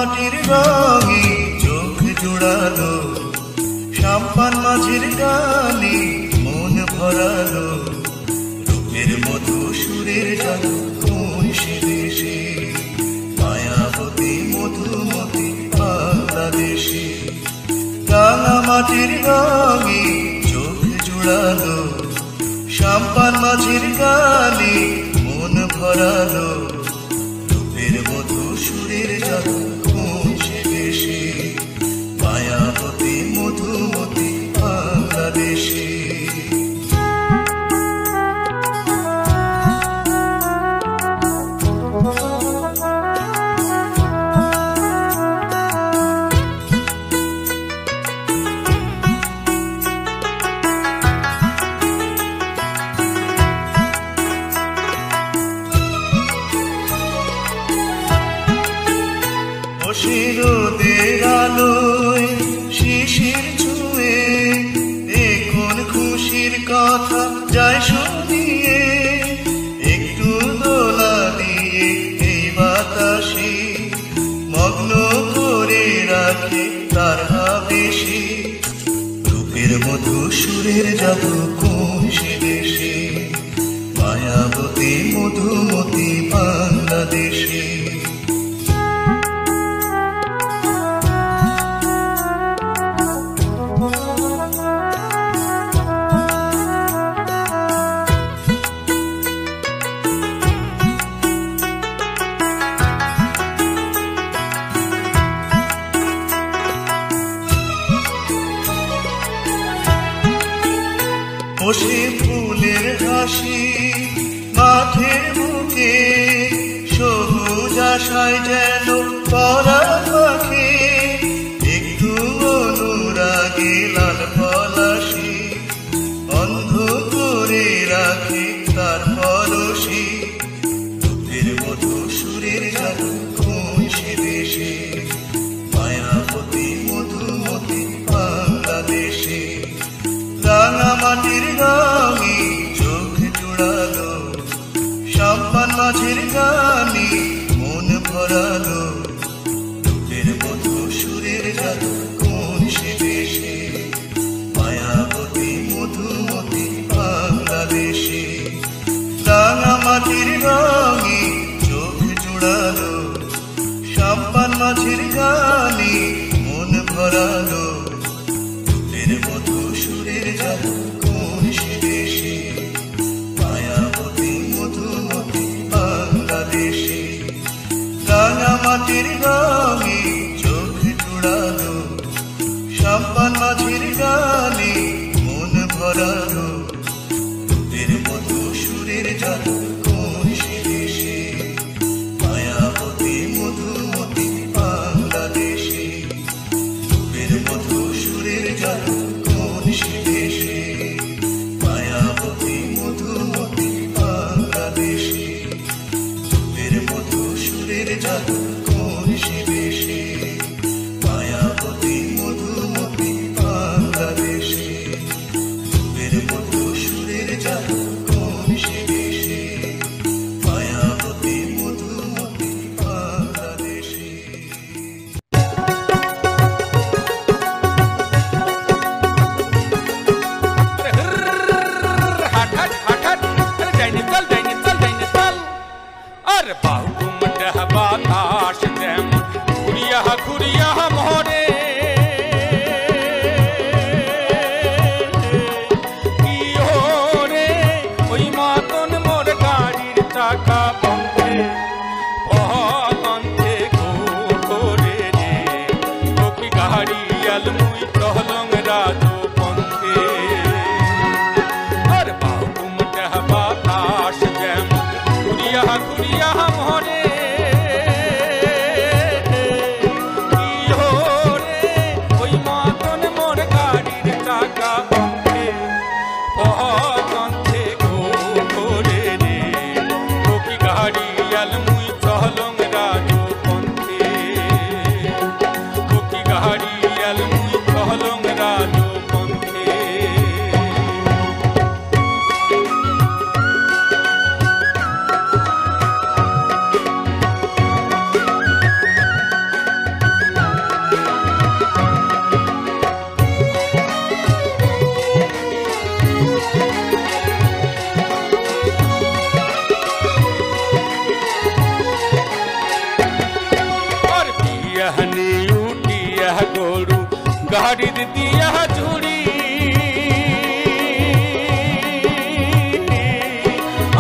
মাটির রঙে চোখ জোড়ালো, সাম্পান মাঝের গানে মন ভরালো, রূপের মধু সুরের জাদু কোন সে দেশে, মায়াবতী মধুমতি বাংলাদেশে। রাঙা মাটির রঙে চোখ জোড়ালো, সাম্পান মাঝের গানে মন ভরালো, রূপের মধু সুরের জাদু কোন সে দেশে, মায়াবতী মধুমতি বাংলাদেশে। রোদের আলোয় শিশির ছুঁয়ে এখন খুশির কথা যায় শুনিয়ে, একটু দোলা দিয়ে এই বাতাসে মগ্ন করে রাখে তার আবেশে, রূপের মধু সুরের জাদু কোন সে দেশে, মায়াবতী মধুমতি বাংলাদেশে। বসে ফুলের হাসি মাঠের বুকে, সবুজ আশায় যেন পরাণ পাখি, একটু অনুরাগে লাল পলাশি অন্ধ করে রাখে তার পরশি, রূপের মধু সুরের জাদু কোন সে দেশে, মায়াবতী মধুমতি বাংলাদেশে। রাঙা মাটির রঙে চোখ জোড়ালো, সাম্পান মাঝের গানে মন ভরালো, রূপের মধু সুরের জাদু কোন সে দেশে, মায়াবতী মধুমতি বাংলাদেশে। রাঙা মাটির রঙে চোখ জোড়ালো, সাম্পান মাঝের গানে মন ভরালো, রূপের মধু সুরের জাদু কোন সে দেশে, মায়াবতী মধুমতি বাংলাদেশে। রাঙা মাটির রঙে চোখ জোড়ালো, সাম্পান মাঝের গানে মন ভরালো, রূপের মধু সুরের জাদু কোন সে দেশে, মায়াবতী মধুমতি বাংলাদেশে, রূপের মধু সুরের জাদু কোন সে দেশে, মায়াবতী মধুমতি বাংলাদেশে, রূপের মধু সুরের জাদু কোন সে দেশে, মায়াবতী মধুমতি বাংলাদেশে, রূপের মধু সুরের জাদু কোন সে দেশে, মায়াবতী মধুমতি বাংলাদেশে। বাতাস যেমন ঘুরিয়া ঘুরিয়া মরে, কি ওরে ওই মতন মোর গাড়ির চাকা বন্ধে পথে করে রে, ও কি গাড়ি আলমুই চহলং রাজু পন্থে। আর বাহুমটা বাতাস যেমন ঘুরিয়া ঘুরিয়া মরে, Hello, गाड़ी दिया झूड़ी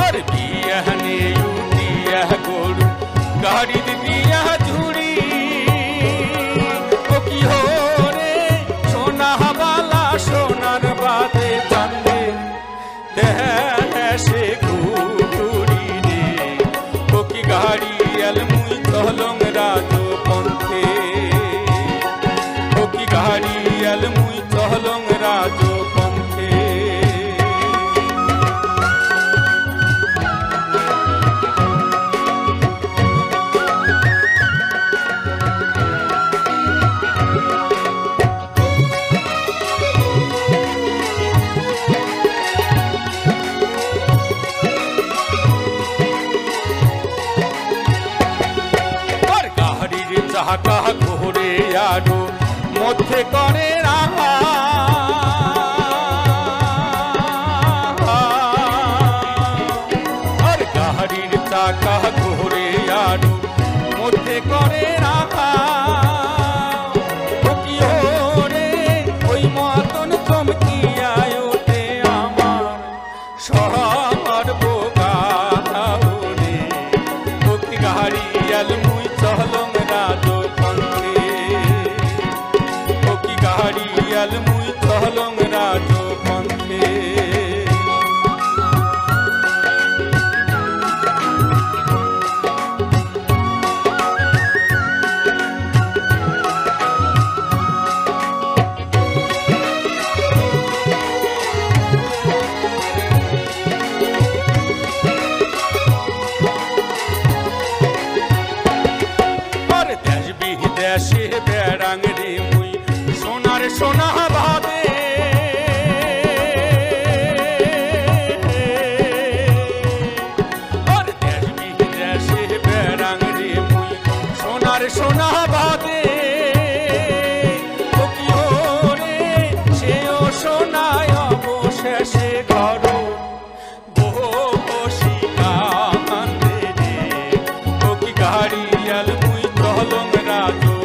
और बिहने उठिया गोरू गाड़ी दिया झूड़ी ओ की हो रे सोना वाला सोनार बादे चांदे देशे घुरी रे ओ की गाड़ी अलमुई तहलंग राजो पंथे ओ की गाड़ी अलमुई तहलंग राजो पंथे চাকা ঘুরে আরো মধ্যে করে রাখা আর গাড়ির চাকা ঘুরে আরো মধ্যে করে রাখা রে ওই মতন চমকিয়ায় ওঠে আমার শহর বোকা রে ওকে গাড়ি আলমুই চহলং রাজো पंथे ओ की गाड़ी अलमुई चहलंग राजो पंथे দেশে বেড়াং রে মুই সোনার সোনা ভাবে আর দেশ বিদেশে বেড়াং রে মুই সোনার সোনা ভাবে ও কি রে সেও সোনায় অবশেষে ঘর বসি কান্দে রে ও কি গাড়ি আলমুই চহলং রাজো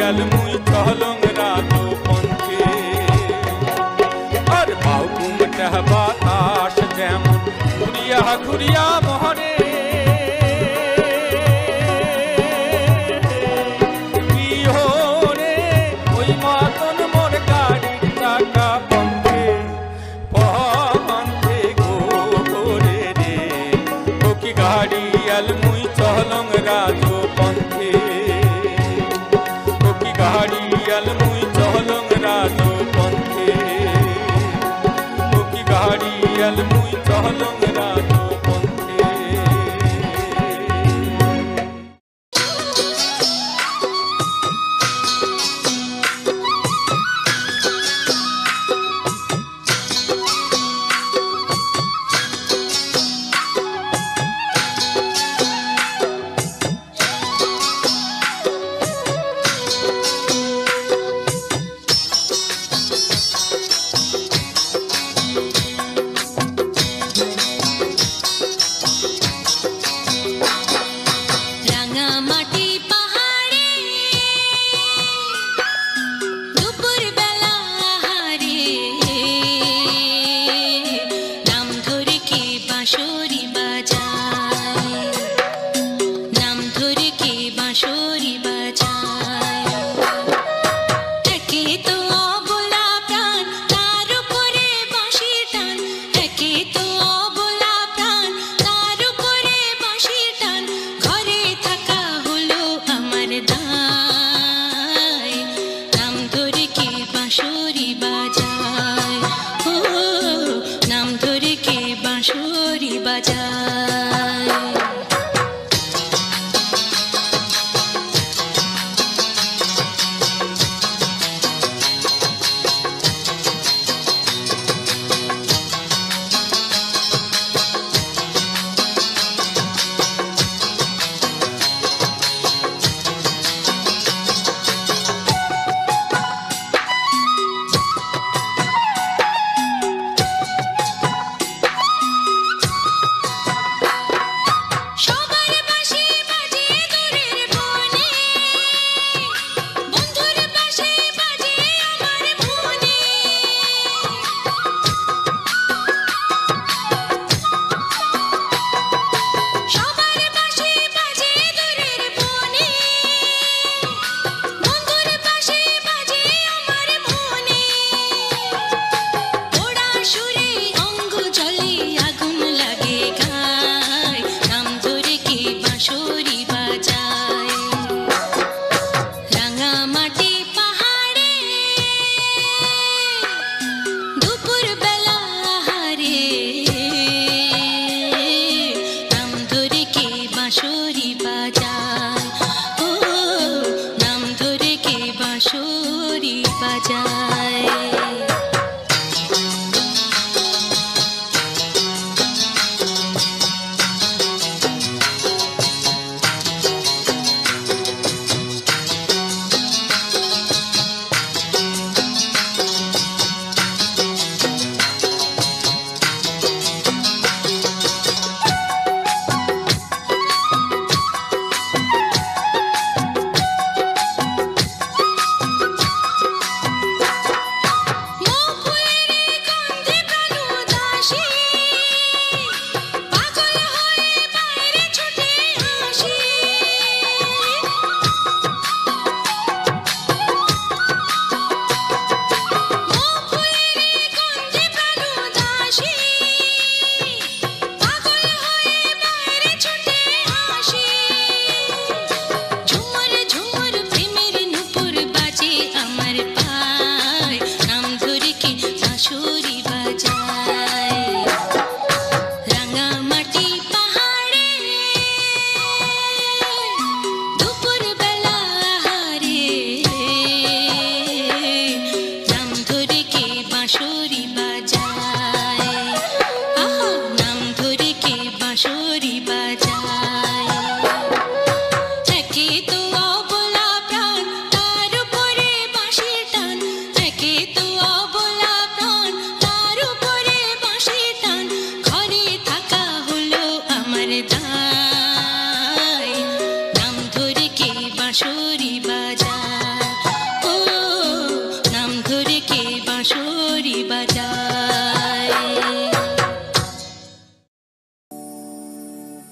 अलमुई चहलंग राजो पंथे और बाहुकुमटा बातास जेमन घुरिया घुरिया मोहरे की हो रे ओई मतन मोर गाड़ीर चाका पंथे पंथे गोरे रे ओ की गाड़ी अलमुई चहलंग राजो पंथे गाड़ी अलमुई चहलंग राजो पंथे ओ की गाड़ी अलमुई चहलंग राजो पंथे বাজায়।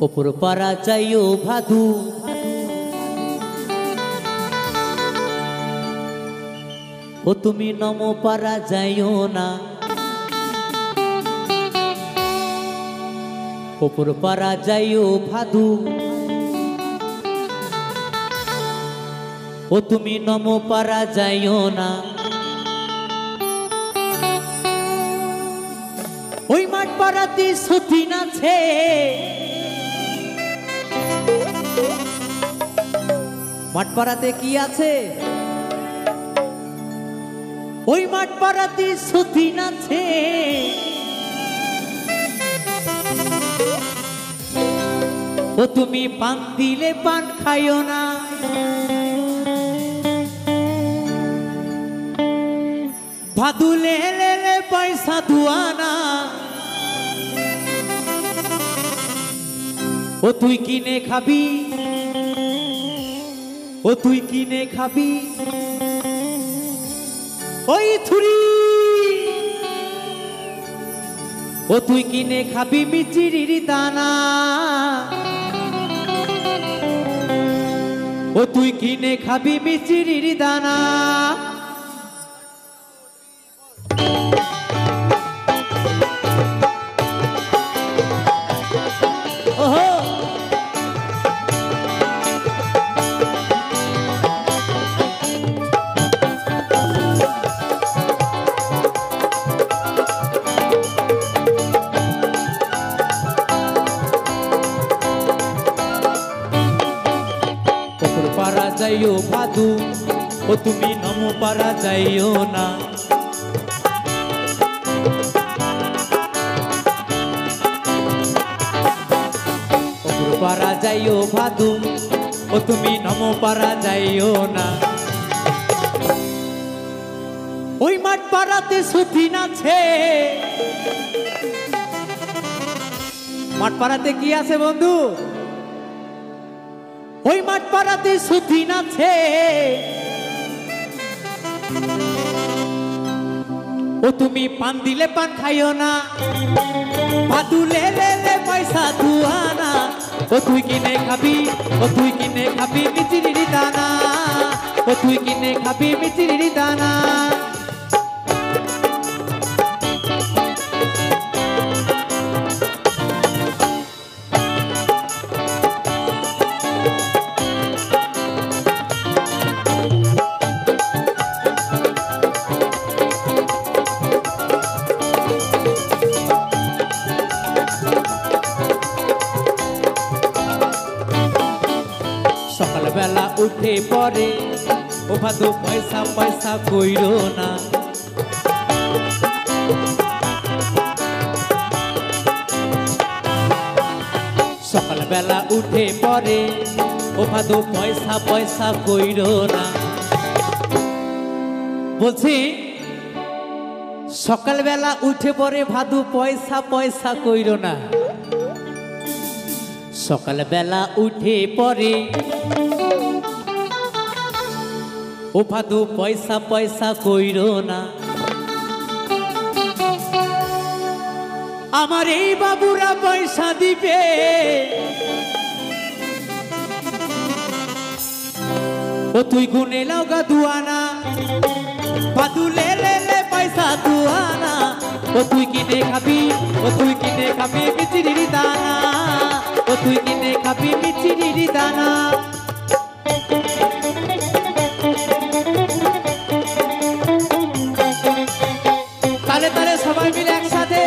ওপর পাড়া যাইও ভাদু, ও তুমি নম পাড়া যাইও না। ওপর পাড়া যাইও ভাদু, ও তুমি নম পাড়া যাইও না। ওই মাঠ পাড়াতে সতীন আছে, মাঠ পাড়াতে কি আছে? ওই মাঠ পাড়াতে সতীন আছে। ও তুমি পান দিলে পান খাইও না। ভাদু লে পয়সা দুয়ানা। ও তুই কিনে খাবি, ও তুই কিনে খাবি ওই থুরি। ও তুই কিনে খাবি মিচিরির দানা। ও তুই কিনে খাবি মিচিরির দানা। পাড়া যাইও ভাদু, ও তুমি নম পাড়া যাইও না। পাড়া যাইও ভাদু, ও তুমি নম পাড়া যাইও না। ওই মাঠ পাড়াতে সতীন আছে। মাঠ পাড়াতে কি আছে বন্ধু? ওই মাঠ পাড়াতে সতীন আছে। ও তুমি পান দিলে পান খাইও না। ভাদু লে পয়সা দুয়ানা। ও তুই কিনে খাবি, ও তুই কিনে খাবি মিচিরির দানা। ও তুই কিনে খাবি মিচিরির দানা। সকালবেলা উঠে পরে ও ভাদু পয়সা পয়সা কইরো না। সকালবেলা উঠে পরে ও ভাদু পয়সা পয়সা কইরো না। বলছি সকালবেলা উঠে পরে ভাদু পয়সা পয়সা কইরো না। সকালবেলা উঠে পরে ও ভাদু পয়সা পয়সা কইরো না। আমার এই বাবুরা পয়সা দিবে ও তুই গুনে লাগা দুয়ানা। ভাদু লে লে লে পয়সা দুয়ানা ও তুই কিনে খাবি, ও তুই কিনে খাবি মিচিরির দানা, ও তুই কিনে খাবি মিচিরির দানা। তালে তালে সবাই মিলে একসাথে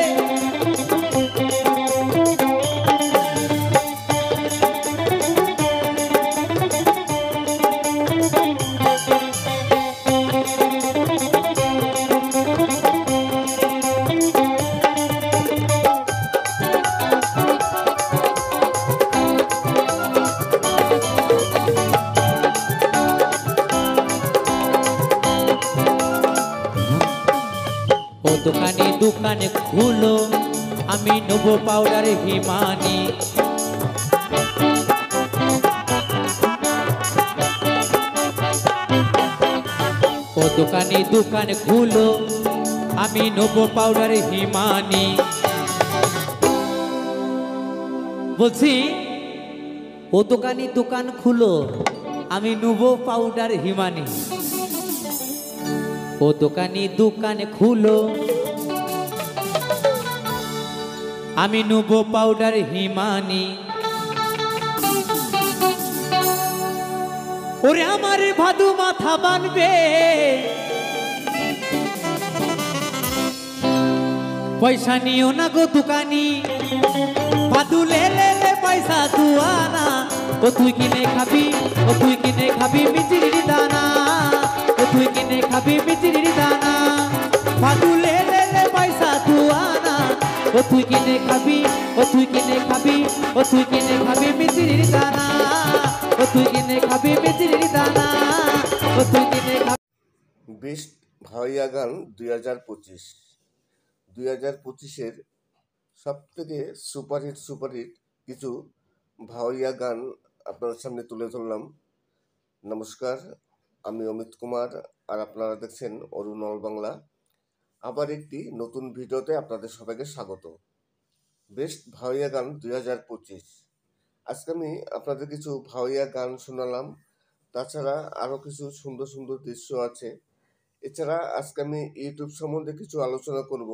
ও দোকানে দোকানে খুলো আমি নেবো পাউডার হিমানি। ও দোকানে দোকানে খুলো আমি নেবো পাউডার হিমানি। বলছি ও দোকানে দোকান খুলো আমি নেবো পাউডার হিমানি। ও দোকানে দোকানে খুলো আমি নেবো পাউডার হিমানি। ওরে আমার ভাদু মাথা বানবে পয়সা নিও না গো দোকানি। ভাদু লে লে লে পয়সা দুয়ানা ও তুই কিনে খাবি, ও তুই কিনে খাবি মিচিরির দানা, ও তুই কিনে খাবি মিচিরির দানা। ভাদু লে লে লে পয়সা দুয়ানা ও তুই কিনে খাবি, ও তুই কিনে খাবি, ও তুই কিনে খাবি মিচিরির দানা, ও তুই কিনে খাবি মিচিরির দানা, ও তুই কিনে খাবি। বেস্ট ভাওয়াইয়া গান 2025। 2025-এর সব থেকে সুপারহিট কিছু ভাওয়াইয়া গান আপনাদের সামনে তুলে ধরলাম। নমস্কার, আমি অমিত কুমার আর আপনারা দেখছেন অরুণ অল বাংলা। আবার একটি নতুন ভিডিওতে আপনাদের সবাইকে স্বাগত। বেস্ট ভাওয়াইয়া গান 2025। আজকে আমি আপনাদের কিছু ভাওয়াইয়া গান শোনালাম, তাছাড়া আরও কিছু সুন্দর সুন্দর দৃশ্য আছে। এছাড়া আজকে আমি ইউটিউব সম্বন্ধে কিছু আলোচনা করব।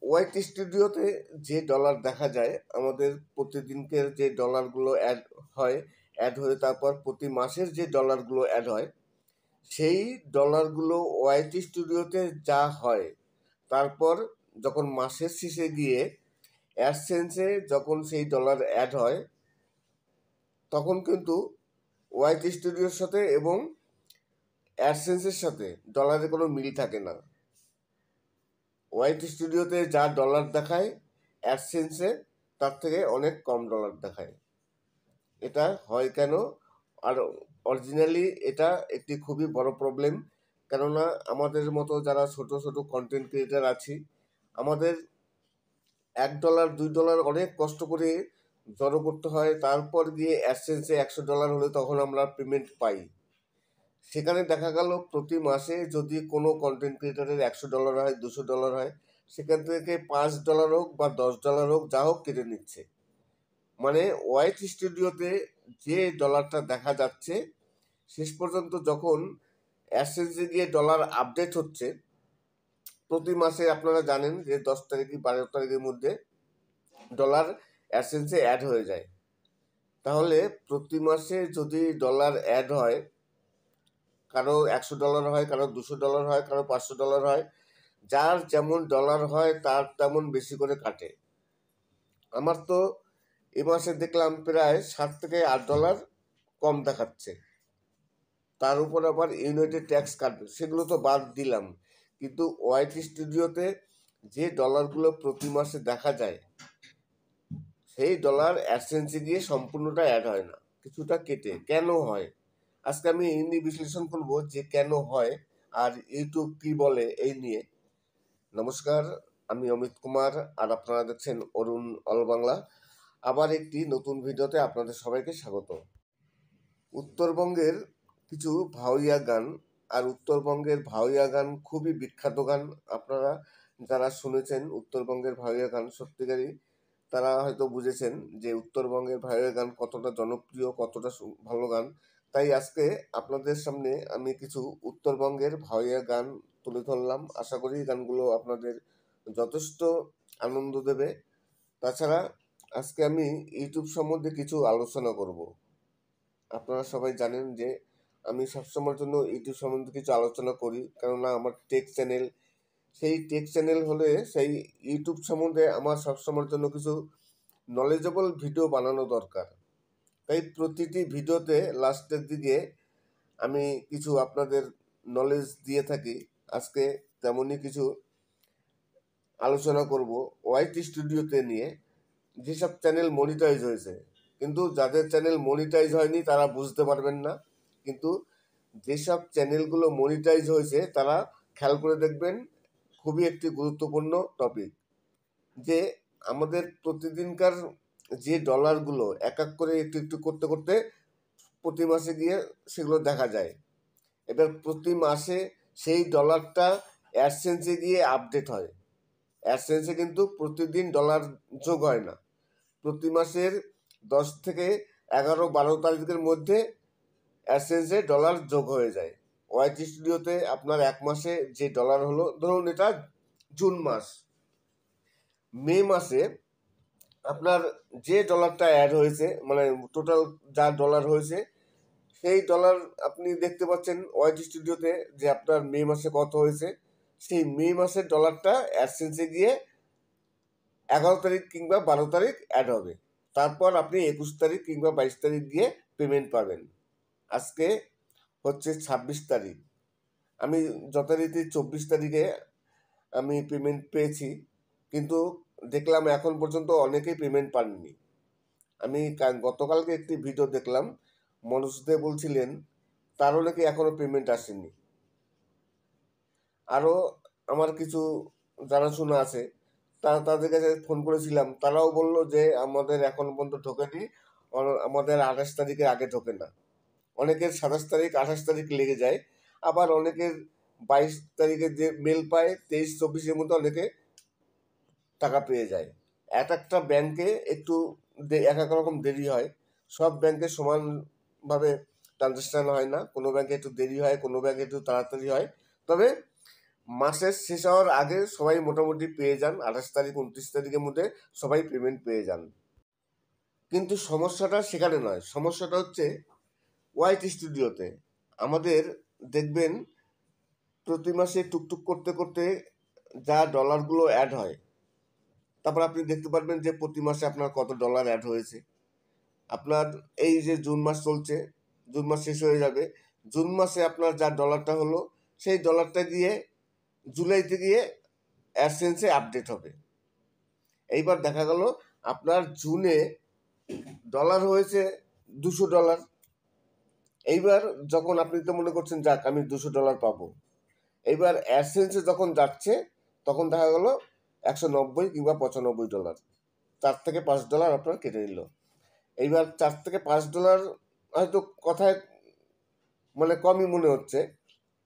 ওয়াইটি স্টুডিওতে যে ডলার দেখা যায়, আমাদের প্রতিদিনকের যে ডলারগুলো অ্যাড হয়ে তারপর প্রতি মাসের যে ডলারগুলো অ্যাড হয়, সেই ডলারগুলো ওয়াইটি স্টুডিওতে যা হয়, তারপর যখন মাসের শেষে গিয়ে অ্যাডসেন্সে যখন সেই ডলার অ্যাড হয়, তখন কিন্তু ওয়াইটি স্টুডিওর সাথে এবং অ্যাডসেন্সের সাথে ডলারের কোনো মিল থাকে না। ওয়াইটি স্টুডিওতে যা ডলার দেখায়, অ্যাডসেন্সে তার থেকে অনেক কম ডলার দেখায়। এটা হয় কেন? আর অরিজিনালি এটা একটি খুবই বড় প্রবলেম। কেননা আমাদের মতো যারা ছোট ছোট কন্টেন্ট ক্রিয়েটার আছি, আমাদের $1 $2 অনেক কষ্ট করে জড়ো করতে হয়, তারপর গিয়ে অ্যাডসেন্সে $100 হলে তখন আমরা পেমেন্ট পাই। সেখানে দেখা গেল প্রতি মাসে যদি কোনো কন্টেন্ট ক্রিয়েটারের $100 হয়, $200 হয়, সেখান থেকে $5 হোক বা $10 হোক, যা হোক কেটে নিচ্ছে। মানে ওয়াইটি স্টুডিওতে যে ডলারটা দেখা যাচ্ছে, শেষ পর্যন্ত যখন অ্যাডসেন্সে গিয়ে ডলার আপডেট হচ্ছে, প্রতি মাসে আপনারা জানেন যে 10 তারিখ কি 12 তারিখের মধ্যে ডলার অ্যাডসেন্সে অ্যাড হয়ে যায়। তাহলে প্রতি মাসে যদি ডলার অ্যাড হয়, কারো $100 হয়, কারো $200 হয়, কারো $500 হয়, যার যেমন ডলার হয় তার তেমন বেশি করে কাটে। আমার তো এ মাসে দেখলাম প্রায় $7 থেকে $8 কম দেখাচ্ছে। তার উপর আবার ইউনাইটেড ট্যাক্স কাটবে, সেগুলো তো বাদ দিলাম। কিন্তু ওয়াইটি স্টুডিওতে যে ডলারগুলো প্রতি মাসে দেখা যায়, সেই ডলার অ্যাডসেন্সে গিয়ে সম্পূর্ণটা অ্যাড হয় না, কিছুটা কেটে। কেন হয়? আজকে আমি এই নিয়ে বিশ্লেষণ করব যে কেন হয় আর ইউটিউব কি বলে এই নিয়ে। নমস্কার, আমি অমিত কুমার, আর আপনারা দেখছেন অরুণ অল বাংলা। আবার একটি নতুন ভিডিওতে আপনাদের সবাইকে স্বাগত। উত্তরবঙ্গের কিছু ভাওয়াইয়া গান, আর উত্তরবঙ্গের ভাওয়াইয়া গান খুবই বিখ্যাত গান। আপনারা যারা শুনেছেন উত্তরবঙ্গের ভাওয়াইয়া গান, সত্যিকারই তারা হয়তো বুঝেছেন যে উত্তরবঙ্গের ভাওয়াইয়া গান কতটা জনপ্রিয়, কতটা ভালো গান। তাই আজকে আপনাদের সামনে আমি কিছু উত্তরবঙ্গের ভাওয়াইয়া গান তুলে ধরলাম। আশা করি গানগুলো আপনাদের যথেষ্ট আনন্দ দেবে। তাছাড়া আজকে আমি ইউটিউব সম্বন্ধে কিছু আলোচনা করব। আপনারা সবাই জানেন যে আমি সবসময়ের জন্য ইউটিউব সম্বন্ধে কিছু আলোচনা করি, কেননা আমার টেক চ্যানেল। সেই টেক চ্যানেল হলে সেই ইউটিউব সম্বন্ধে আমার সবসময়ের জন্য কিছু নলেজেবল ভিডিও বানানো দরকার। তাই প্রতিটি ভিডিওতে লাস্টের দিকে আমি কিছু আপনাদের নলেজ দিয়ে থাকি। আজকে তেমনই কিছু আলোচনা করব ওয়াইটি স্টুডিওতে নিয়ে, যেসব চ্যানেল মনিটাইজ হয়েছে। কিন্তু যাদের চ্যানেল মনিটাইজ হয়নি তারা বুঝতে পারবেন না, কিন্তু যেসব চ্যানেলগুলো মনিটাইজ হয়েছে তারা খেয়াল করে দেখবেন। খুবই একটি গুরুত্বপূর্ণ টপিক যে আমাদের প্রতিদিনকার যে ডলারগুলো এক এক করে একটু একটু করতে করতে প্রতি মাসে গিয়ে সেগুলো দেখা যায়। এবার প্রতি মাসে সেই ডলারটা অ্যাডসেন্সে গিয়ে আপডেট হয়। অ্যাডসেন্সে কিন্তু প্রতিদিন ডলার যোগ হয় না। প্রতি মাসের 10 থেকে 11-12 তারিখের মধ্যে অ্যাডসেন্সে ডলার যোগ হয়ে যায়। ওয়াইটি স্টুডিওতে আপনার এক মাসে যে ডলার হলো, ধরুন এটা জুন মাস, মে মাসে আপনার যে ডলারটা অ্যাড হয়েছে, মানে টোটাল যা ডলার হয়েছে, সেই ডলার আপনি দেখতে পাচ্ছেন ওয়াইটি স্টুডিওতে যে আপনার মে মাসে কত হয়েছে। সেই মে মাসের ডলারটা অ্যাডসেন্সে গিয়ে 11 তারিখ কিংবা 12 তারিখ অ্যাড হবে। তারপর আপনি 21 তারিখ কিংবা 22 তারিখ গিয়ে পেমেন্ট পাবেন। আজকে হচ্ছে 26 তারিখ, আমি যথারীতি 24 তারিখে আমি পেমেন্ট পেয়েছি, কিন্তু দেখলাম এখন পর্যন্ত অনেকেই পেমেন্ট পাননি। আমি গতকালকে একটি ভিডিও দেখলাম, মনোজ দে বলছিলেন তারও নাকি এখনও পেমেন্ট আসেনি। আরও আমার কিছু জানাশোনা আছে, তাদের কাছে ফোন করেছিলাম, তারাও বললো যে আমাদের এখন পর্যন্ত ঢোকেনি, আমাদের 28 তারিখের আগে ঢোকে না। অনেকের 27 তারিখ 28 তারিখ লেগে যায়, আবার অনেকের 22 তারিখে যে মেল পায় 23-24-এর মধ্যে অনেকে টাকা পেয়ে যায়। এক একটা ব্যাংকে একটু এক এক রকম দেরি হয়, সব ব্যাংকে সমানভাবে ট্রানজ্যাকশান হয় না। কোনো ব্যাংকে একটু দেরি হয়, কোনো ব্যাংকে একটু তাড়াতাড়ি হয়। তবে মাসের শেষ হওয়ার আগে সবাই মোটামুটি পেয়ে যান, 28 তারিখ 29 তারিখের মধ্যে সবাই পেমেন্ট পেয়ে যান। কিন্তু সমস্যাটা সেখানে নয়, সমস্যাটা হচ্ছে ওয়াইটি স্টুডিওতে। আমাদের দেখবেন প্রতি মাসে টুকটুক করতে করতে যা ডলারগুলো অ্যাড হয়, তারপর আপনি দেখতে পারবেন যে প্রতি মাসে আপনার কত ডলার অ্যাড হয়েছে। আপনার এই যে জুন মাস চলছে, জুন মাস শেষ হয়ে যাবে, জুন মাসে আপনার যা ডলারটা হলো সেই ডলারটা গিয়ে জুলাইতে গিয়ে অ্যাডসেন্সে আপডেট হবে। এইবার দেখা গেল আপনার জুনে ডলার হয়েছে $200। এইবার যখন আপনি তো মনে করছেন যাক আমি $200 পাবো, এইবার অ্যাডসেন্সে যখন যাচ্ছে তখন দেখা গেল $190 কিংবা $95, $4 থেকে $5 আপনার কেটে নিল। এইবার $4 থেকে $5 হয়তো কথায় মানে কমই মনে হচ্ছে,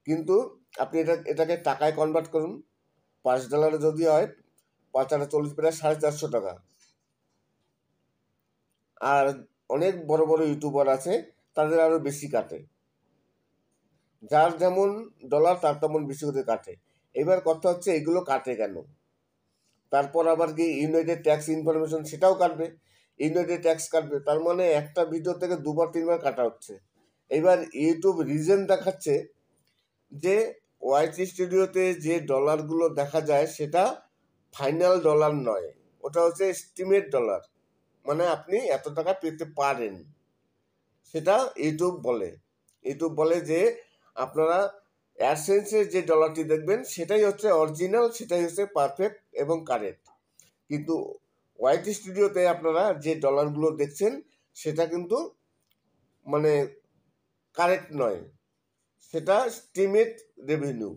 কিন্তু আপনি এটাকে টাকায় কনভার্ট করুন। $5 যদি হয় 5×40 প্রায় 450 টাকা। আর অনেক বড় বড় ইউটিউবার আছে, তাদের আরও বেশি কাটে, যার যেমন ডলার তার তেমন বেশি করে কাটে। এবার কথা হচ্ছে এগুলো কাটে কেন? তারপর আবার কি ইউনাইটেড ট্যাক্স ইনফরমেশন সেটাও কাটবে, ইউনাইটেড ট্যাক্স কাটবে, তার মানে একটা ভিডিও থেকে 2-3 বার কাটা হচ্ছে। এবার ইউটিউব রিজন দেখাচ্ছে যে ওয়াইটি স্টুডিওতে যে ডলারগুলো দেখা যায় সেটা ফাইনাল ডলার নয়, ওটা হচ্ছে এস্টিমেট ডলার, মানে আপনি এত টাকা পেতে পারেন, সেটা ইউটিউব বলে। ইউটিউব বলে যে আপনারা অ্যাডসেন্সের যে ডলারটি দেখবেন সেটাই হচ্ছে অরিজিনাল, সেটাই হচ্ছে পারফেক্ট এবং কারেক্ট। কিন্তু ওয়াইটি স্টুডিওতে আপনারা যে ডলারগুলো দেখছেন সেটা কিন্তু মানে কারেক্ট নয়, সেটা স্টিমেট রেভিনিউ,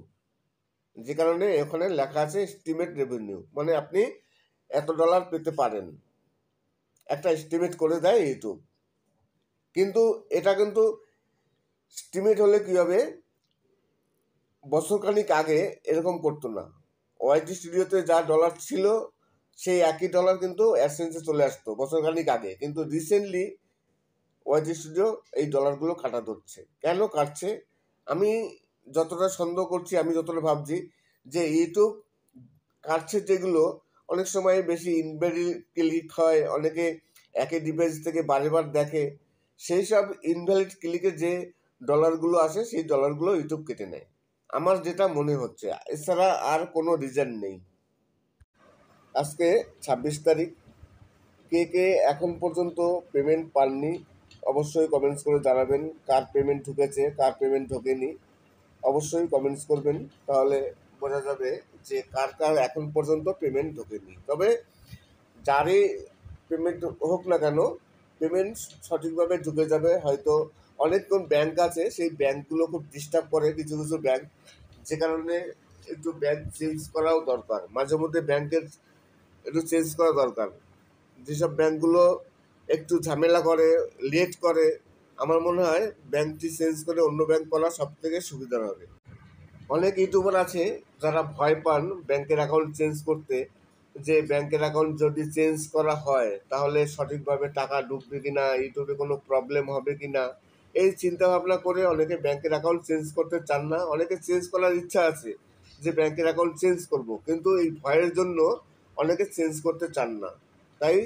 যে কারণে এখানে লেখা আছে স্টিমেট রেভিনিউ, মানে আপনি এত ডলার পেতে পারেন, একটা এস্টিমেট করে দেয় ইউটিউব। কিন্তু এটা কিন্তু স্টিমেট হলে কী হবে, বছরখানিক আগে এরকম করতো না। ওয়াইটি স্টুডিওতে যা ডলার ছিল সেই একই ডলার কিন্তু অ্যাডসেন্সে চলে আসতো বছরখানিক আগে, কিন্তু রিসেন্টলি ওয়াইটি স্টুডিও এই ডলারগুলো কাটা ধরছে। কেন কাটছে আমি যতটা সন্দেহ করছি, আমি যতটা ভাবছি যে ইউটিউব কাটছে যেগুলো অনেক সময় বেশি ইনভ্যালিড ক্লিক হয়, অনেকে একই ডিভাইস থেকে বারেবার দেখে, সেই সব ইনভ্যালিড ক্লিকে যে ডলারগুলো আসে সেই ডলারগুলো ইউটিউব কেটে নেয়, আমার যেটা মনে হচ্ছে। এছাড়া আর কোনো রিজন নেই। আজকে 26 তারিখ, কে কে এখন পর্যন্ত পেমেন্ট পাননি অবশ্যই কমেন্টস করে জানাবেন। কার পেমেন্ট ঢুকেছে, কার পেমেন্ট ঢোকেনি, অবশ্যই কমেন্টস করবেন, তাহলে বোঝা যাবে যে কার কার এখন পর্যন্ত পেমেন্ট ঢোকেনি। তবে যারই পেমেন্ট হোক না কেন, পেমেন্ট সঠিকভাবে ঢুকে যাবে। হয়তো অনেক কোন ব্যাংক আছে, সেই ব্যাংকগুলো খুব ডিস্টার্ব করে, কিছু কিছু ব্যাংক, যে কারণে একটু ব্যাংক চেঞ্জ করাও দরকার, মাঝে মধ্যে ব্যাংকের একটু চেঞ্জ করা দরকার। যেসব ব্যাংকগুলো একটু ঝামেলা করে, লেট করে, আমার মনে হয় ব্যাংকটি চেঞ্জ করে অন্য ব্যাংক করা সব থেকে সুবিধা হবে। অনেক ইউটিউবার আছে যারা ভয় পান ব্যাংকের অ্যাকাউন্ট চেঞ্জ করতে, যে ব্যাংকের অ্যাকাউন্ট যদি চেঞ্জ করা হয় তাহলে সঠিকভাবে টাকা ঢুকবে কিনা, ইউটিউবে কোনো প্রবলেম হবে কিনা, এই চিন্তা ভাবনা করে অনেকে ব্যাংকের অ্যাকাউন্ট চেঞ্জ করতে চান না। অনেকে চেঞ্জ করার ইচ্ছা আছে যে ব্যাংকের অ্যাকাউন্ট চেঞ্জ করব, কিন্তু এই ভয়ের জন্য অনেকে চেঞ্জ করতে চান না। তাই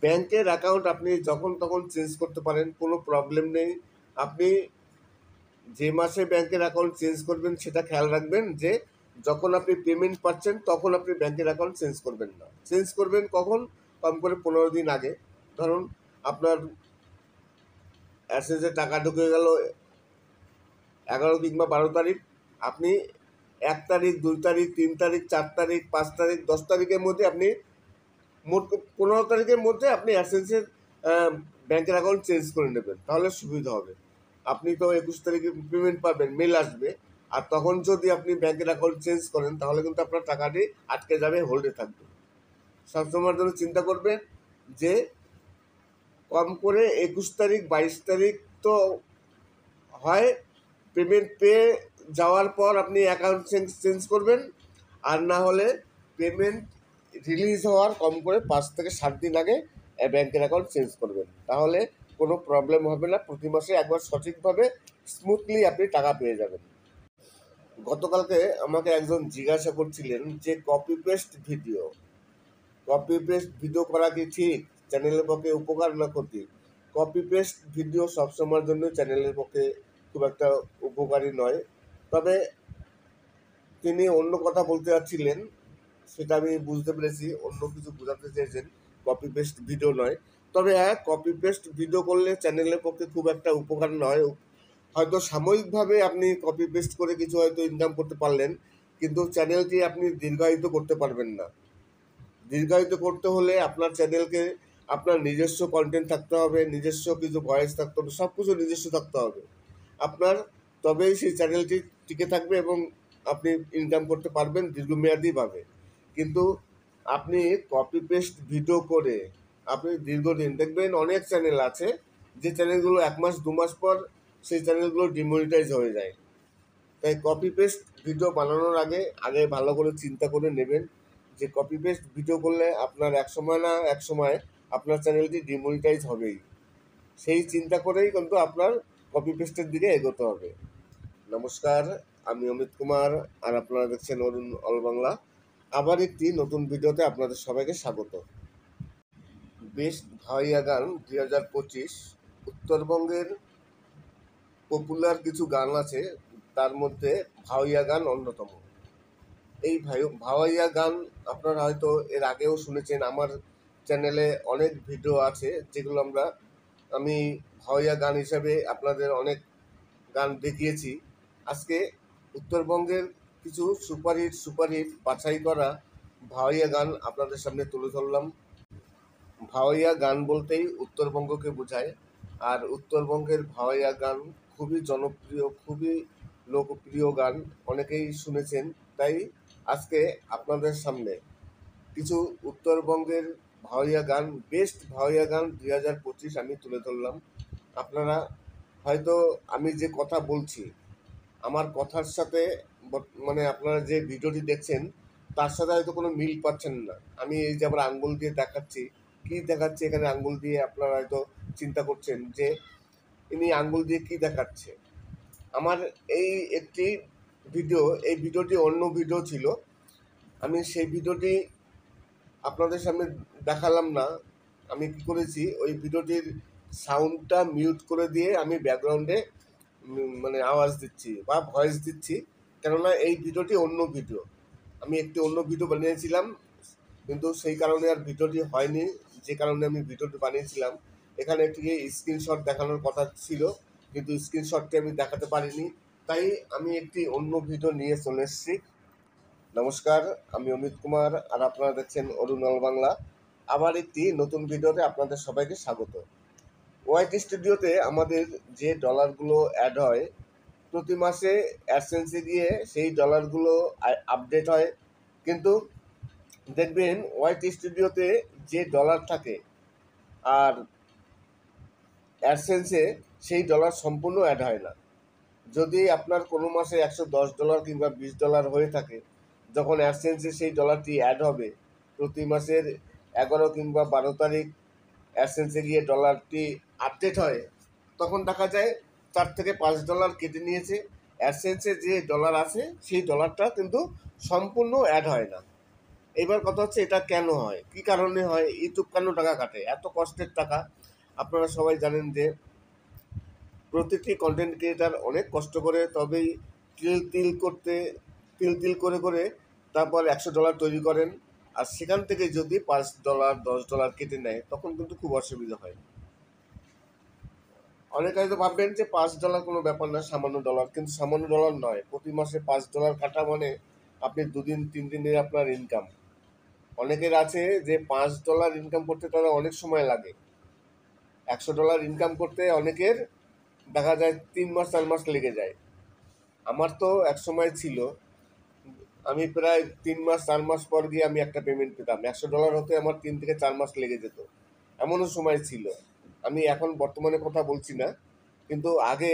ব্যাংকের অ্যাকাউন্ট আপনি যখন তখন চেঞ্জ করতে পারেন, কোনো প্রবলেম নেই। আপনি যে মাসে ব্যাংকের অ্যাকাউন্ট চেঞ্জ করবেন সেটা খেয়াল রাখবেন যে যখন আপনি পেমেন্ট পাচ্ছেন তখন আপনি ব্যাংকের অ্যাকাউন্ট চেঞ্জ করবেন না। চেঞ্জ করবেন কখন? কম করে 15 দিন আগে। ধরুন আপনার অ্যাসেসে টাকা ঢুকে গেল 11 কিংবা 12 তারিখ, আপনি 1 তারিখ, 2 তারিখ, 3 তারিখ, 4 তারিখ, 5 তারিখ, 10 তারিখের মধ্যে আপনি মোট 15 তারিখের মধ্যে আপনি অ্যাসেসের ব্যাংকের অ্যাকাউন্ট চেঞ্জ করে নেবেন, তাহলে সুবিধা হবে। আপনি তো 21 তারিখে পেমেন্ট পাবেন, মেল আসবে, আর তখন যদি আপনি ব্যাংকের অ্যাকাউন্ট চেঞ্জ করেন তাহলে কিন্তু আপনার টাকাটি আটকে যাবে, হোল্ডে থাকবে। সবসময়ের জন্য চিন্তা করবেন যে কম করে 21 তারিখ, 22 তারিখ তো হয় পেমেন্ট পেয়ে যাওয়ার পর আপনি অ্যাকাউন্ট চেঞ্জ করবেন, আর না হলে পেমেন্ট রিলিজ হওয়ার কম করে 5 থেকে 7 দিন আগে ব্যাংকের অ্যাকাউন্ট চেঞ্জ করবেন, তাহলে কোনো প্রবলেম হবে না। প্রতি মাসে একবার সঠিকভাবে স্মুথলি আপনি টাকা পেয়ে যাবেন। গতকালকে আমাকে একজন জিজ্ঞাসা করছিলেন যে কপি পেস্ট ভিডিও করা কি ঠিক, চ্যানেলের পক্ষে উপকার না ক্ষতি? কপি পেস্ট ভিডিও সবসময়ের জন্য চ্যানেলের পক্ষে খুব একটা উপকারী নয়। তবে তিনি অন্য কথা বলতে চাচ্ছিলেন, সেটা আমি বুঝতে পেরেছি, অন্য কিছু বোঝাতে চেয়েছেন, কপি পেস্ট ভিডিও নয়। তবে হ্যাঁ, কপি পেস্ট ভিডিও করলে চ্যানেলের পক্ষে খুব একটা উপকার নয়। হয়তো সাময়িকভাবে আপনি কপি পেস্ট করে কিছু হয়তো ইনকাম করতে পারলেন, কিন্তু চ্যানেলটি আপনি দীর্ঘায়িত করতে পারবেন না। দীর্ঘায়িত করতে হলে আপনার চ্যানেলকে আপনার নিজস্ব কন্টেন্ট থাকতে হবে, নিজস্ব কিছু ভয়েস থাকতে হবে, সব কিছু নিজস্ব থাকতে হবে আপনার, তবেই সেই চ্যানেলটি টিকে থাকবে এবং আপনি ইনকাম করতে পারবেন দীর্ঘমেয়াদীভাবে। কিন্তু আপনি কপি পেস্ট ভিডিও করে আপনি দীর্ঘদিন দেখবেন অনেক চ্যানেল আছে যে চ্যানেলগুলো 1 মাস 2 মাস পর সেই চ্যানেলগুলো ডিমনিটাইজ হয়ে যায়। তাই কপি পেস্ট ভিডিও বানানোর আগে ভালো করে চিন্তা করে নেবেন যে কপি পেস্ট ভিডিও করলে আপনার এক সময় না এক সময় আপনার চ্যানেলটি ডিমনিটাইজ হবেই। সেই চিন্তা করেই কিন্তু আপনার কপি পেস্টের দিকে এগোতে হবে। নমস্কার, আমি অমিত কুমার, আর আপনারা দেখছেন অরুণ অল বাংলা। আবার একটি নতুন ভিডিওতে আপনাদের সবাইকে স্বাগত। বেস্ট ভাওয়াইয়া গান 2025, উত্তরবঙ্গের পপুলার কিছু গান আছে, তার মধ্যে ভাওয়াইয়া গান অন্যতম। এই ভাওয়াইয়া গান আপনারা হয়তো এর আগেও শুনেছেন, আমার চ্যানেলে অনেক ভিডিও আছে যেগুলো আমি ভাওয়াইয়া গান হিসাবে আপনাদের অনেক গান দেখিয়েছি। আজকে উত্তরবঙ্গের কিছু সুপারহিট বাছাই করা ভাওয়াইয়া গান আপনাদের সামনে তুলে ধরলাম। ভাওয়াইয়া গান বলতেই উত্তরবঙ্গকে বোঝায়, আর উত্তরবঙ্গের ভাওয়াইয়া গান খুবই জনপ্রিয়, খুবই লোকপ্রিয় গান, অনেকেই শুনেছেন। তাই আজকে আপনাদের সামনে কিছু উত্তরবঙ্গের ভাওয়াইয়া গান, বেস্ট ভাওয়াইয়া গান 2025 আমি তুলে ধরলাম। আপনারা হয়তো আমি যে কথা বলছি আমার কথার সাথে মানে আপনারা যে ভিডিওটি দেখছেন তার সাথে হয়তো কোনো মিল পাচ্ছেন না। আমি এই যে আবার আঙ্গুল দিয়ে দেখাচ্ছি, কি দেখাচ্ছি এখানে আঙ্গুল দিয়ে, আপনারা হয়তো চিন্তা করছেন যে ইনি আঙ্গুল দিয়ে কি দেখাচ্ছে। আমার এই একটি ভিডিও, এই ভিডিওটি অন্য ভিডিও ছিল, আমি সেই ভিডিওটি আপনাদের সামনে দেখালাম না। আমি কি করেছি, ওই ভিডিওটির সাউন্ডটা মিউট করে দিয়ে আমি ব্যাকগ্রাউন্ডে মানে আওয়াজ দিচ্ছি বা ভয়েস দিচ্ছি, কেননা এই ভিডিওটি অন্য ভিডিও। আমি একটি অন্য ভিডিও বানিয়েছিলাম, কিন্তু সেই কারণে আর ভিডিওটি হয়নি, যে কারণে আমি ভিডিওটি বানিয়েছিলাম। এখানে একটি স্ক্রিনশট দেখানোর কথা ছিল, কিন্তু স্ক্রিনশটটি আমি দেখাতে পারিনি, তাই আমি একটি অন্য ভিডিও নিয়ে চলে এসেছি। নমস্কার, আমি অমিত কুমার, আর আপনারা দেখছেন অরুণাল বাংলা। আবার একটি নতুন ভিডিওতে আপনাদের সবাইকে স্বাগত। ওয়াইটি স্টুডিওতে আমাদের যে ডলারগুলো অ্যাড হয়, প্রতি মাসে অ্যাডসেন্সে গিয়ে সেই ডলারগুলো আপডেট হয়, কিন্তু দেখবেন ওয়াইটি স্টুডিওতে যে ডলার থাকে আর অ্যাডসেন্সে সেই ডলার সম্পূর্ণ অ্যাড হয় না। যদি আপনার কোনো মাসে $110 কিংবা $20 হয়ে থাকে, যখন অ্যাডসেন্সে সেই ডলারটি অ্যাড হবে, প্রতি মাসের 11 কিংবা 12 তারিখ অ্যাডসেন্সে গিয়ে ডলারটি আপডেট হয়, তখন দেখা যায় $4 থেকে $5 কেটে নিয়েছে। অ্যাডসেন্সে যে ডলার আছে সেই ডলারটা কিন্তু সম্পূর্ণ অ্যাড হয় না। এবার কথা হচ্ছে এটা কেন হয়, কী কারণে হয়, ইউটিউব কেন টাকা কাটে, এত কষ্টের টাকা। আপনারা সবাই জানেন যে প্রতিটি কন্টেন্ট ক্রিয়েটার অনেক কষ্ট করে, তবেই তিল করে তারপর $100 তৈরি করেন, আর সেখান থেকে যদি $5 $10 কেটে নেয় তখন কিন্তু খুব অসুবিধা হয়। অনেকে হয়তো ভাববেন যে $5 কোনো ব্যাপার না, সামান্য ডলার, কিন্তু সামান্য ডলার নয়। প্রতি মাসে $5 কাটা মানে আপনি 2 দিন 3 দিনের আপনার ইনকাম। অনেকের আছে যে $5 ইনকাম করতে তারা অনেক সময় লাগে, $100 ইনকাম করতে অনেকের দেখা যায় 3 মাস 4 মাস লেগে যায়। আমার তো এক সময় ছিল, আমি প্রায় 3 মাস 4 মাস পর গিয়ে আমি একটা পেমেন্ট পেতাম। $100 হতে আমার 3 থেকে 4 মাস লেগে যেত, এমনও সময় ছিল। আমি এখন বর্তমানে কথা বলছি না, কিন্তু আগে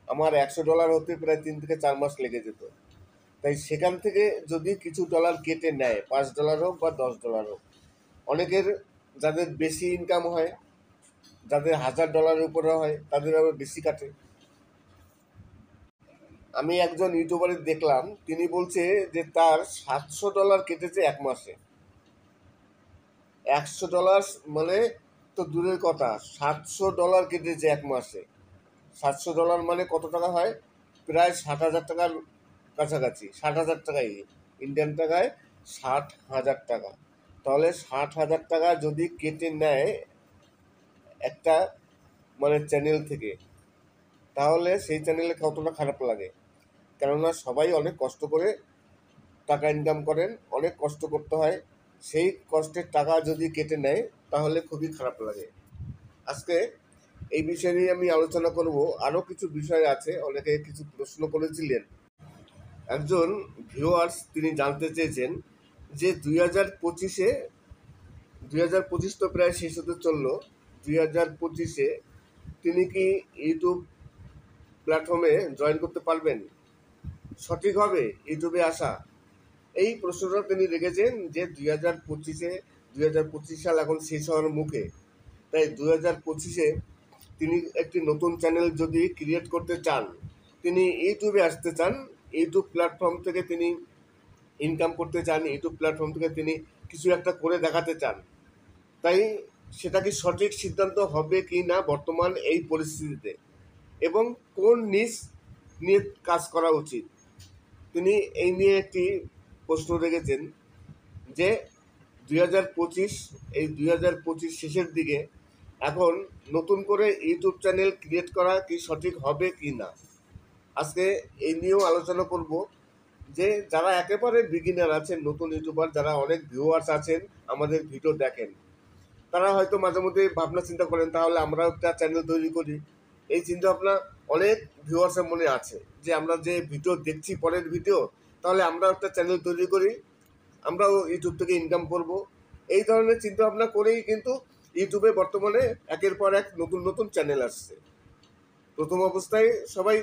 আমার $100 হতে প্রায় 3 থেকে 4 মাস লেগে যেত। তাই সেখান থেকে যদি কিছু ডলার কেটে নেয়, $5 হোক বা $10 হোক, অনেকের যাদের বেশি ইনকাম হয়, যাদের $1000 উপরে হয়, তাদের আবার বেশি কাটে। আমি একজন ইউটিউবারের দেখলাম, তিনি বলছে যে তার $700 কেটেছে এক মাসে। $100 মানে তো দূরের কথা, $700 কেটেছে এক মাসে। $700 মানে কত টাকা হয়, প্রায় 60,000 টাকার কাছাকাছি, 60,000 টাকাই, ইন্ডিয়ান টাকায় 60,000 টাকা। তাহলে 60,000 টাকা যদি কেটে নেয় একটা মানে চ্যানেল থেকে, তাহলে সেই চ্যানেলে কতটা খারাপ লাগে। কেননা সবাই অনেক কষ্ট করে টাকা ইনকাম করেন, অনেক কষ্ট করতে হয়, সেই কষ্টের টাকা যদি কেটে নেয় তাহলে খুবই খারাপ লাগে। আজকে এই বিষয় নিয়ে আমি আলোচনা করব। আরও কিছু বিষয় আছে, অনেকে কিছু প্রশ্ন করেছিলেন। একজন ভিউয়ার্স তিনি জানতে চেয়েছেন যে 2025 তো প্রায় শেষ হতে চললো, 2025 তিনি কি ইউটিউব প্ল্যাটফর্মে জয়েন করতে পারবেন, সঠিকভাবে ইউটিউবে আসা, এই প্রশ্নটা তিনি রেখেছেন যে 2025 সাল এখন শেষ হওয়ার মুখে। তাই 2025 তিনি একটি নতুন চ্যানেল যদি ক্রিয়েট করতে চান, তিনি ইউটিউবে আসতে চান, ইউটিউব প্ল্যাটফর্ম থেকে তিনি ইনকাম করতে চান, ইউটিউব প্ল্যাটফর্ম থেকে তিনি কিছু একটা করে দেখাতে চান, তাই সেটা কি সঠিক সিদ্ধান্ত হবে কি না বর্তমান এই পরিস্থিতিতে, এবং কোন নিশ নিয়ে কাজ করা উচিত, তিনি এই নিয়ে একটি প্রশ্ন রেখেছেন যে 2025 শেষের দিকে এখন নতুন করে ইউটিউব চ্যানেল ক্রিয়েট করা কি সঠিক হবে কি না। আজকে এই নিয়েও আলোচনা করব যে যারা একেবারে বিগিনার আছেন, নতুন ইউটিউবার, যারা অনেক ভিউয়ার্স আছেন, আমাদের ভিডিও দেখেন, তারা হয়তো মাঝে মধ্যে ভাবনা চিন্তা করেন তাহলে আমরাও একটা চ্যানেল তৈরি করি। এই চিন্তা ভাবনা অনেক ভিউয়ার্সের মনে আছে যে আমরা যে ভিডিও দেখছি পরের ভিডিও, তাহলে আমরাও একটা চ্যানেল তৈরি করি, আমরাও ইউটিউব থেকে ইনকাম করব। এই ধরনের চিন্তা ভাবনা করেই কিন্তু ইউটিউবে বর্তমানে একের পর এক নতুন নতুন চ্যানেল আসছে। প্রথম অবস্থায় সবাই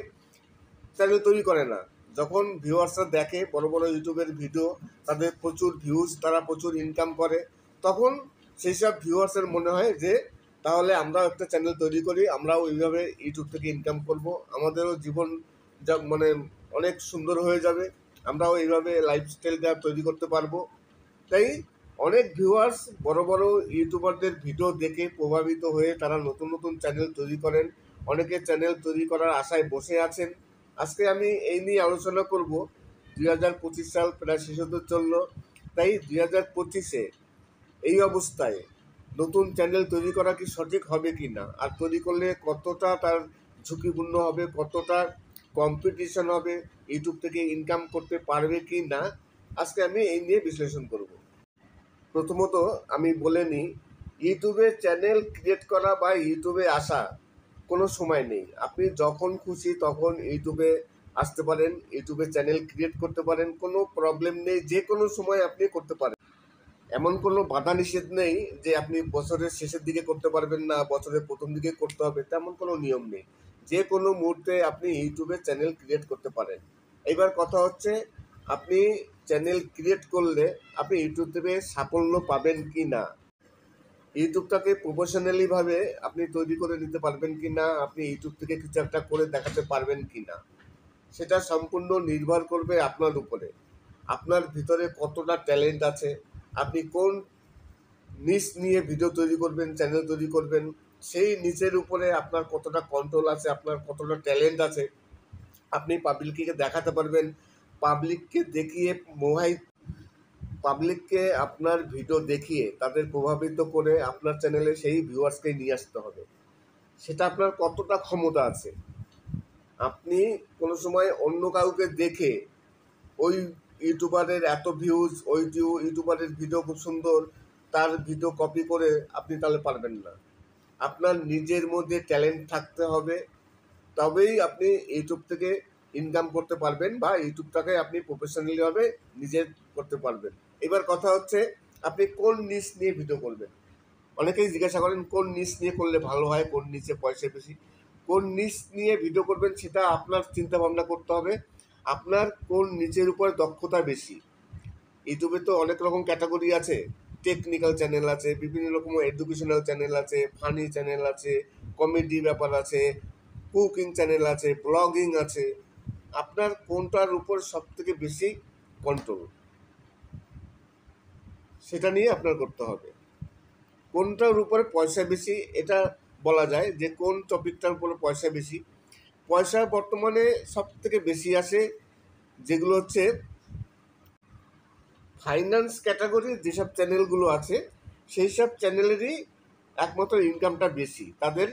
চ্যানেল তৈরি করে না, যখন ভিউয়ার্সরা দেখে বড় বড় ইউটিউবের ভিডিও, তাদের প্রচুর ভিউজ, তারা প্রচুর ইনকাম করে, তখন সেই সব ভিউয়ার্সের মনে হয় যে তাহলে আমরাও একটা চ্যানেল তৈরি করি, আমরাও ওইভাবে ইউটিউব থেকে ইনকাম করব, আমাদেরও জীবন যা মানে অনেক সুন্দর হয়ে যাবে, আমরাও এইভাবে লাইফস্টাইলটা তৈরি করতে পারবো। তাই অনেক ভিউয়ার্স বড় বড় ইউটিউবারদের ভিডিও দেখে প্রভাবিত হয়ে তারা নতুন নতুন চ্যানেল তৈরি করেন, অনেকে চ্যানেল তৈরি করার আশায় বসে আছেন। আজকে আমি এই নিয়ে আলোচনা করব। 2025 সাল প্রায় শেষ হতে চলল, তাই 2025-এ এই অবস্থায় নতুন চ্যানেল তৈরি করা কি সঠিক হবে কি না, আর তৈরি করলে কতটা তার ঝুঁকিপূর্ণ হবে, কতটা কম্পিটিশন হবে, ইউটিউব থেকে ইনকাম করতে পারবে কি না, আজকে আমি এই নিয়ে বিশ্লেষণ করব। প্রথমত আমি বলে নিই, ইউটিউবে চ্যানেল ক্রিয়েট করা বা ইউটিউবে আসা কোনো সময় নেই। আপনি যখন খুশি তখন ইউটিউবে আসতে পারেন, ইউটিউবে চ্যানেল ক্রিয়েট করতে পারেন, কোনো প্রবলেম নেই, যে কোনো সময় আপনি করতে পারেন। এমন কোনো বাধা নিষেধ নেই যে আপনি বছরের শেষের দিকে করতে পারবেন না, বছরের প্রথম দিকে করতে হবে, তেমন কোনো নিয়ম নেই। যে কোনো মুহূর্তে আপনি ইউটিউবে চ্যানেল ক্রিয়েট করতে পারেন। এবার কথা হচ্ছে, আপনি চ্যানেল ক্রিয়েট করলে আপনি ইউটিউব থেকে সাফল্য পাবেন কি না, ইউটিউবটাকে প্রফেশনালিভাবে আপনি তৈরি করে নিতে পারবেন কি না, আপনি ইউটিউব থেকে কিছু একটা করে দেখাতে পারবেন কি না, সেটা সম্পূর্ণ নির্ভর করবে আপনার উপরে। আপনার ভিতরে কতটা ট্যালেন্ট আছে, আপনি কোন নিচ নিয়ে ভিডিও তৈরি করবেন, চ্যানেল তৈরি করবেন, সেই নিচের উপরে আপনার কতটা কন্ট্রোল আছে, আপনার কতটা ট্যালেন্ট আছে, আপনি পাবলিককে দেখাতে পারবেন, পাবলিককে দেখিয়ে পাবলিককে আপনার ভিডিও দেখিয়ে তাদের প্রভাবিত করে আপনার চ্যানেলে সেই ভিউয়ার্সকে নিয়ে আসতে হবে। সেটা আপনার কতটা ক্ষমতা আছে। আপনি কোনো সময় অন্য কাউকে দেখে ওই ইউটিউবারের এত ভিউজ, ওই ইউটিউবারের ভিডিও খুব সুন্দর, তার ভিডিও কপি করে আপনি তাহলে পারবেন না। আপনার নিজের মধ্যে ট্যালেন্ট থাকতে হবে, তবেই আপনি ইউটিউব থেকে ইনকাম করতে পারবেন বা ইউটিউবটাকে আপনি প্রফেশনালিভাবে নিজের করতে পারবেন। এবার কথা হচ্ছে, আপনি কোন নিচ নিয়ে ভিডিও করবেন। অনেকেই জিজ্ঞাসা করেন কোন নিচ নিয়ে করলে ভালো হয়, কোন নিচে পয়সা বেশি। কোন নিচ নিয়ে ভিডিও করবেন সেটা আপনার চিন্তা ভাবনা করতে হবে, আপনার কোন নিচের উপরে দক্ষতা বেশি। ইউটিউবে তো অনেক রকম ক্যাটাগরি আছে, টেকনিক্যাল চ্যানেল আছে, বিভিন্ন রকম এডুকেশনাল চ্যানেল আছে, ফানি চ্যানেল আছে, কমেডি ব্যাপার আছে, কুকিং চ্যানেল আছে, ব্লগিং আছে। আপনার কোনটার উপর সব থেকে বেশি কন্ট্রোল, সেটা নিয়ে আপনার করতে হবে। কোনটার উপরে পয়সা বেশি এটা বলা যায় যে কোন টপিকটার উপরে পয়সা বেশি। পয়সা বর্তমানে সব থেকে বেশি আসে যেগুলো হচ্ছে ফাইন্যান্স ক্যাটাগরির যেসব চ্যানেলগুলো আছে, সেই সব চ্যানেলেরই একমাত্র ইনকামটা বেশি, তাদের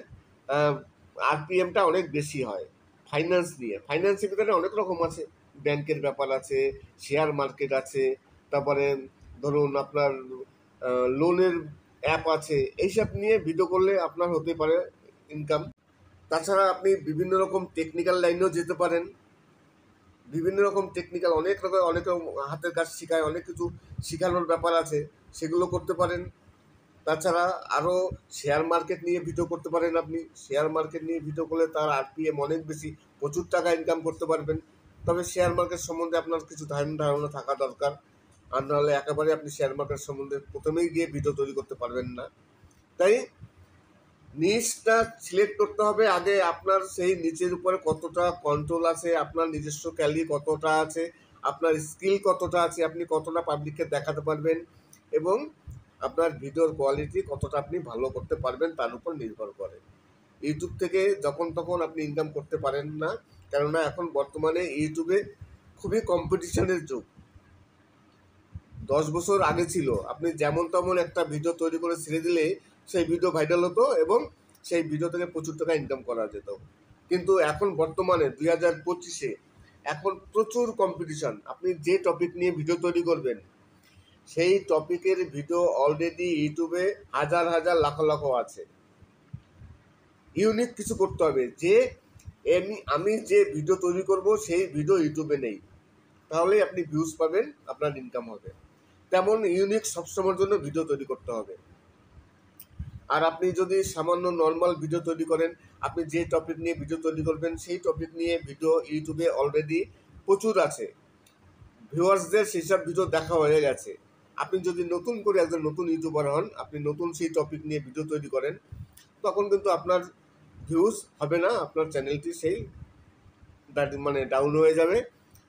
আরপিএমটা অনেক বেশি হয় ফাইন্যান্স নিয়ে। ফাইন্যান্সের ভিতরে অনেক রকম আছে, ব্যাংকের ব্যাপার আছে, শেয়ার মার্কেট আছে, তারপরে ধরুন আপনার লোনের অ্যাপ আছে, এইসব নিয়ে ভিডিও করলে আপনার হতে পারে ইনকাম। তাছাড়া আপনি বিভিন্ন রকম টেকনিক্যাল লাইনেও যেতে পারেন, বিভিন্ন রকম টেকনিক্যাল অনেক রকম হাতের কাজ শেখায়, অনেক কিছু শেখানোর ব্যাপার আছে, সেগুলো করতে পারেন। তাছাড়া আরও শেয়ার মার্কেট নিয়ে ভিডিও করতে পারেন। আপনি শেয়ার মার্কেট নিয়ে ভিডিও করলে তার আরপিএম অনেক বেশি, প্রচুর টাকা ইনকাম করতে পারবেন। তবে শেয়ার মার্কেট সম্বন্ধে আপনার কিছু ধারণা থাকা দরকার, আর নাহলে একেবারে আপনি শেয়ার মার্কেট সম্বন্ধে প্রথমেই গিয়ে ভিডিও তৈরি করতে পারবেন না। তাই নিচটা সিলেক্ট করতে হবে আগে, আপনার সেই নিচের উপরে কতটা কন্ট্রোল আছে, আপনার নিজস্ব ক্যালি কতটা আছে, আপনার স্কিল কতটা আছে, আপনি কতটা পাবলিককে দেখাতে পারবেন, এবং আপনার ভিডিওর কোয়ালিটি কতটা আপনি ভালো করতে পারবেন তার উপর নির্ভর করে। ইউটিউব থেকে যখন তখন আপনি ইনকাম করতে পারেন না, কেননা এখন বর্তমানে ইউটিউবে খুবই কম্পিটিশনের যুগ। 10 বছর আগে ছিল আপনি যেমন তেমন একটা ভিডিও তৈরি করে ছেড়ে দিলে সেই ভিডিও ভাইরাল হতো এবং সেই ভিডিও থেকে প্রচুর টাকা ইনকাম করা যেত। কিন্তু এখন বর্তমানে 2025-এ এখন প্রচুর কম্পিটিশন। আপনি যে টপিক নিয়ে ভিডিও তৈরি করবেন সেই টপিকের ভিডিও অলরেডি ইউটিউবে হাজার হাজার লাখ লাখ আছে। ইউনিক কিছু করতে হবে, যে আমি যে ভিডিও তৈরি করব সেই ভিডিও ইউটিউবে নেই, তাহলেই আপনি ভিউজ পাবেন, আপনার ইনকাম হবে। তেমন ইউনিক সবসময়ের জন্য ভিডিও তৈরি করতে হবে। আর আপনি যদি সামান্য নর্মাল ভিডিও তৈরি করেন, আপনি যে টপিক নিয়ে ভিডিও তৈরি করবেন সেই টপিক নিয়ে ভিডিও ইউটিউবে অলরেডি প্রচুর আছে, ভিউয়ার্সদের সেসব ভিডিও দেখা হয়ে গেছে। আপনি যদি নতুন করে একজন নতুন ইউটিউবার হন, আপনি নতুন সেই টপিক নিয়ে ভিডিও তৈরি করেন, তখন কিন্তু আপনার ভিউজ হবে না, আপনার চ্যানেলটি সেই মানে ডাউন হয়ে যাবে।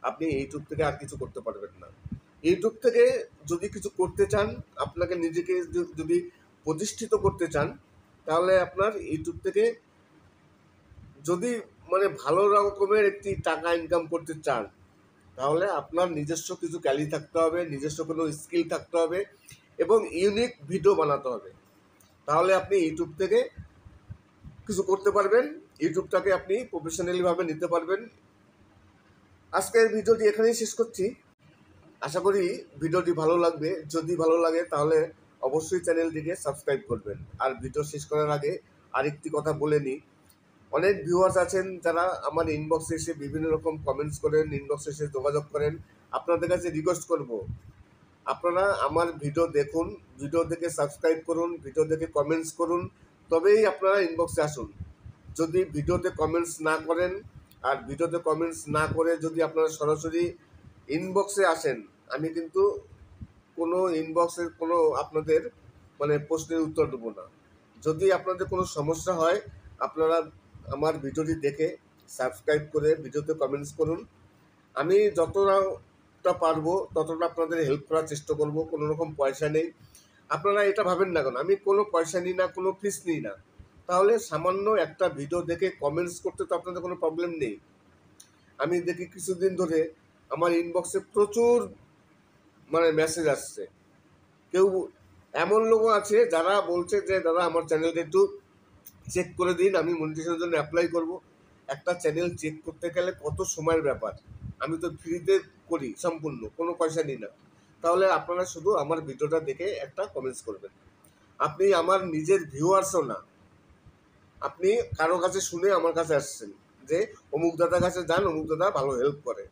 আপনি ইউটিউব থেকে আর কিছু করতে পারবেন না। ইউটিউব থেকে যদি কিছু করতে চান, আপনাকে নিজেকে যদি প্রতিষ্ঠিত করতে চান, তাহলে আপনার ইউটিউব থেকে যদি মানে ভালো রকমের একটি টাকা ইনকাম করতে চান, তাহলে আপনার নিজস্ব কিছু ক্যালি থাকতে হবে, নিজস্ব কোনো স্কিল থাকতে হবে এবং ইউনিক ভিডিও বানাতে হবে। তাহলে আপনি ইউটিউব থেকে কিছু করতে পারবেন, ইউটিউবটাকে আপনি প্রফেশনালিভাবে নিতে পারবেন। আজকের ভিডিওটি এখানেই শেষ করছি। আশা করি ভিডিওটি ভালো লাগবে। যদি ভালো লাগে তাহলে অবশ্যই চ্যানেলটিকে সাবস্ক্রাইব করবেন। আর ভিডিও শেষ করার আগে আরেকটি কথা বলে নিই, অনেক ভিউয়ার্স আছেন যারা আমার ইনবক্সে এসে বিভিন্ন রকম কমেন্টস করেন, ইনবক্সে এসে যোগাযোগ করেন। আপনাদের কাছে রিকোয়েস্ট করব, আপনারা আমার ভিডিও দেখুন, ভিডিও দেখে সাবস্ক্রাইব করুন, ভিডিও দেখে কমেন্টস করুন, তবেই আপনারা ইনবক্সে আসুন। যদি ভিডিওতে কমেন্টস না করেন আর ভিডিওতে কমেন্টস না করে যদি আপনারা সরাসরি ইনবক্সে আসেন, আমি কিন্তু কোনো ইনবক্সের কোনো আপনাদের মানে প্রশ্নের উত্তর দেবো না। যদি আপনাদের কোনো সমস্যা হয়, আপনারা আমার ভিডিওটি দেখে সাবস্ক্রাইব করে ভিডিওতে কমেন্টস করুন। আমি যতটা পারবো ততটা আপনাদের হেল্প করার চেষ্টা করব। কোনো রকম পয়সা নেই, আপনারা এটা ভাবেন না কেন, আমি কোনো পয়সা নিই না, কোনো ফিস নিই না। তাহলে সামান্য একটা ভিডিও দেখে কমেন্টস করতে তো আপনাদের কোনো প্রবলেম নেই। আমি দেখি কিছুদিন ধরে আমার ইনবক্সে প্রচুর মানে মেসেজ আসছে। কেউ এমন লোকও আছে যারা বলছে যে দাদা আমার চ্যানেলটা একটু চেক করে দিন, আমি মনিটাইজেশনের জন্য অ্যাপ্লাই করব। একটা চ্যানেল চেক করতে গেলে কত সময়ের ব্যাপার, আমি তো ফ্রিতে করি সম্পূর্ণ, কোনো পয়সা নিই না। তাহলে আপনারা শুধু আমার ভিডিওটা দেখে একটা কমেন্টস করবেন। আপনি আমার নিজের ভিউয়ার্সও না, আপনি কারো কাছে শুনে আমার কাছে আসছেন যে অমুক দাদার কাছে যান, অমুক দাদা ভালো হেল্প করে।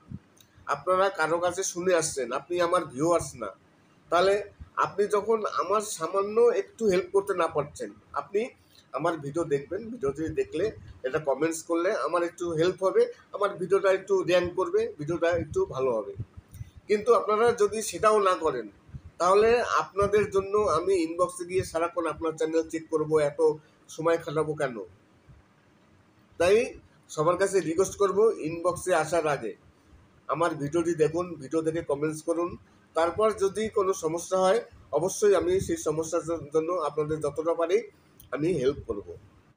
আপনারা কারো কাছে শুনে আসছেন, আপনি আমার ভিউয়ার্স না। তাহলে আপনি যখন আমার সামান্য একটু হেল্প করতে না পারছেন, আপনি আমার ভিডিও দেখবেন, ভিডিওটি দেখলে এটা কমেন্টস করলে আমার একটু হেল্প হবে, আমার ভিডিওটা একটু র্যাঙ্ক করবে, ভিডিওটা একটু ভালো হবে। কিন্তু আপনারা যদি সেটাও না করেন, তাহলে আপনাদের জন্য আমি ইনবক্সে গিয়ে সারাক্ষণ আপনার চ্যানেল চেক করব, এত সময় খাটাবো কেন? তাই সবার কাছে রিকোয়েস্ট করব, ইনবক্সে আসার আগে আমার ভিডিওটি দেখুন, ভিডিও দেখে কমেন্টস করুন। তারপর যদি কোনো সমস্যা হয়, অবশ্যই আমি সেই সমস্যার জন্য আপনাদের যতটা পারি আমি হেল্প করব।